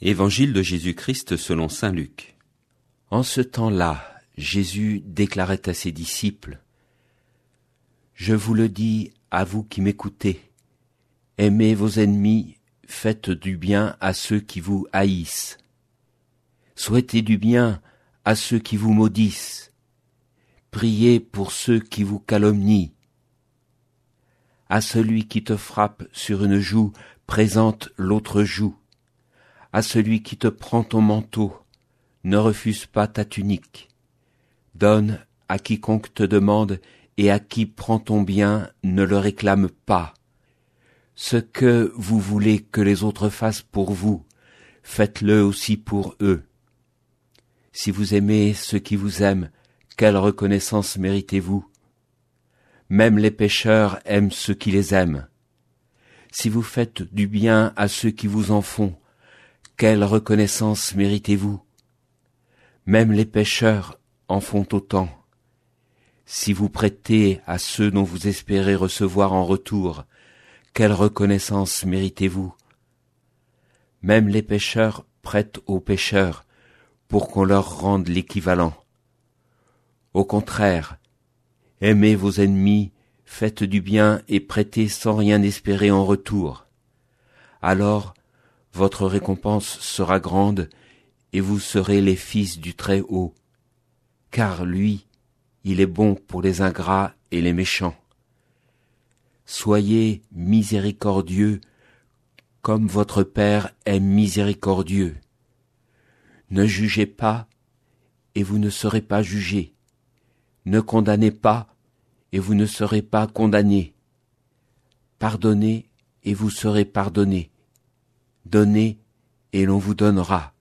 Évangile de Jésus-Christ selon saint Luc. En ce temps-là, Jésus déclarait à ses disciples : « Je vous le dis à vous qui m'écoutez, aimez vos ennemis, faites du bien à ceux qui vous haïssent. Souhaitez du bien à ceux qui vous maudissent. Priez pour ceux qui vous calomnient. À celui qui te frappe sur une joue, présente l'autre joue. À celui qui te prend ton manteau, ne refuse pas ta tunique. Donne à quiconque te demande, et à qui prend ton bien, ne le réclame pas. Ce que vous voulez que les autres fassent pour vous, faites-le aussi pour eux. Si vous aimez ceux qui vous aiment, quelle reconnaissance méritez-vous? Même les pécheurs aiment ceux qui les aiment. Si vous faites du bien à ceux qui vous en font, quelle reconnaissance méritez-vous? Même les pécheurs en font autant. Si vous prêtez à ceux dont vous espérez recevoir en retour, quelle reconnaissance méritez-vous? Même les pécheurs prêtent aux pécheurs pour qu'on leur rende l'équivalent. Au contraire, aimez vos ennemis, faites du bien et prêtez sans rien espérer en retour. Alors, votre récompense sera grande et vous serez les fils du Très-Haut. Car lui, il est bon pour les ingrats et les méchants. Soyez miséricordieux comme votre Père est miséricordieux. Ne jugez pas et vous ne serez pas jugés. Ne condamnez pas et vous ne serez pas condamnés. Pardonnez et vous serez pardonnés. Donnez et l'on vous donnera.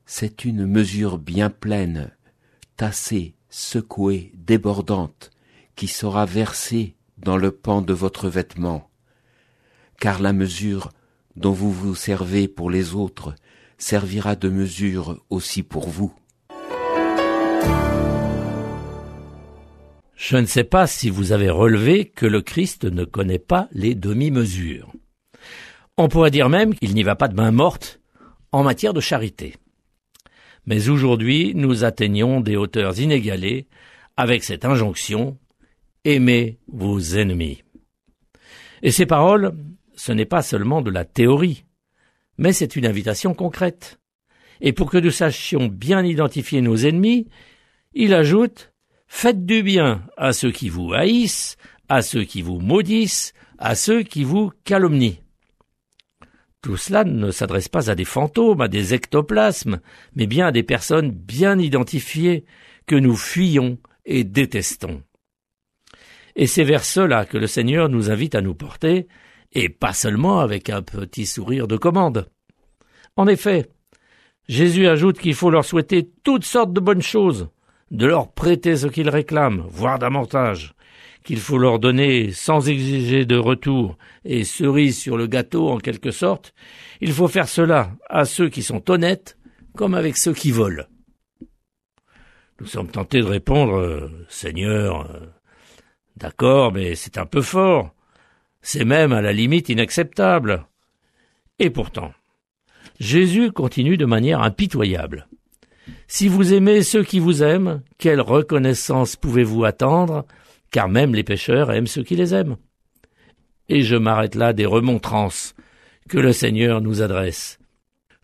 C'est une mesure bien pleine, tassée, secouée, débordante, qui sera versée dans le pan de votre vêtement. Car la mesure dont vous vous servez pour les autres servira de mesure aussi pour vous. Je ne sais pas si vous avez relevé que le Christ ne connaît pas les demi-mesures. On pourrait dire même qu'il n'y va pas de main morte en matière de charité. Mais aujourd'hui, nous atteignons des hauteurs inégalées avec cette injonction « Aimez vos ennemis ». Et ces paroles, ce n'est pas seulement de la théorie, mais c'est une invitation concrète. Et pour que nous sachions bien identifier nos ennemis, il ajoute « Faites du bien à ceux qui vous haïssent, à ceux qui vous maudissent, à ceux qui vous calomnient ». Tout cela ne s'adresse pas à des fantômes, à des ectoplasmes, mais bien à des personnes bien identifiées que nous fuyons et détestons. Et c'est vers cela que le Seigneur nous invite à nous porter, et pas seulement avec un petit sourire de commande. En effet, Jésus ajoute qu'il faut leur souhaiter toutes sortes de bonnes choses, de leur prêter ce qu'ils réclament, voire davantage, qu'il faut leur donner sans exiger de retour et cerise sur le gâteau en quelque sorte, il faut faire cela à ceux qui sont honnêtes comme avec ceux qui volent. Nous sommes tentés de répondre « Seigneur, d'accord, mais c'est un peu fort, c'est même à la limite inacceptable. » Et pourtant, Jésus continue de manière impitoyable. « Si vous aimez ceux qui vous aiment, quelle reconnaissance pouvez-vous attendre ? Car même les pécheurs aiment ceux qui les aiment. » Et je m'arrête là des remontrances que le Seigneur nous adresse.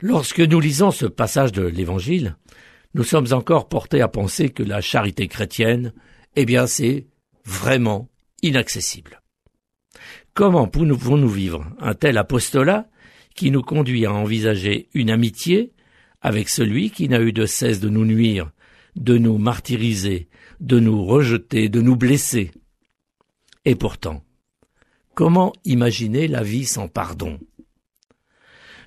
Lorsque nous lisons ce passage de l'Évangile, nous sommes encore portés à penser que la charité chrétienne, c'est vraiment inaccessible. Comment pouvons-nous vivre un tel apostolat qui nous conduit à envisager une amitié avec celui qui n'a eu de cesse de nous nuire, de nous martyriser, de nous rejeter, de nous blesser? Et pourtant, comment imaginer la vie sans pardon?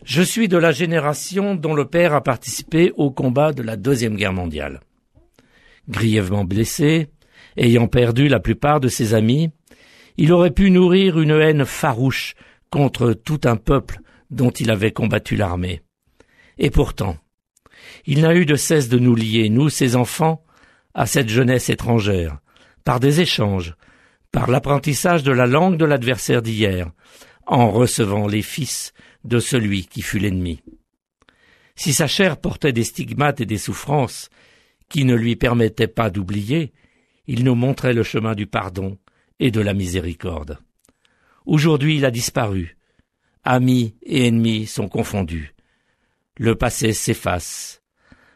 Je suis de la génération dont le père a participé au combat de la Deuxième Guerre mondiale. Grièvement blessé, ayant perdu la plupart de ses amis, il aurait pu nourrir une haine farouche contre tout un peuple dont il avait combattu l'armée. Et pourtant, il n'a eu de cesse de nous lier, nous, ses enfants, à cette jeunesse étrangère, par des échanges, par l'apprentissage de la langue de l'adversaire d'hier, en recevant les fils de celui qui fut l'ennemi. Si sa chair portait des stigmates et des souffrances qui ne lui permettaient pas d'oublier, il nous montrait le chemin du pardon et de la miséricorde. Aujourd'hui, il a disparu. Amis et ennemis sont confondus. Le passé s'efface.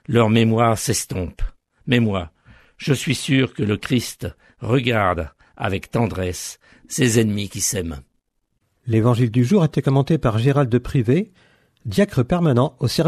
Leur mémoire s'estompe. Mais moi, je suis sûr que le Christ regarde avec tendresse ses ennemis qui s'aiment. L'évangile du jour était commenté par Gérald de Privé, diacre permanent au service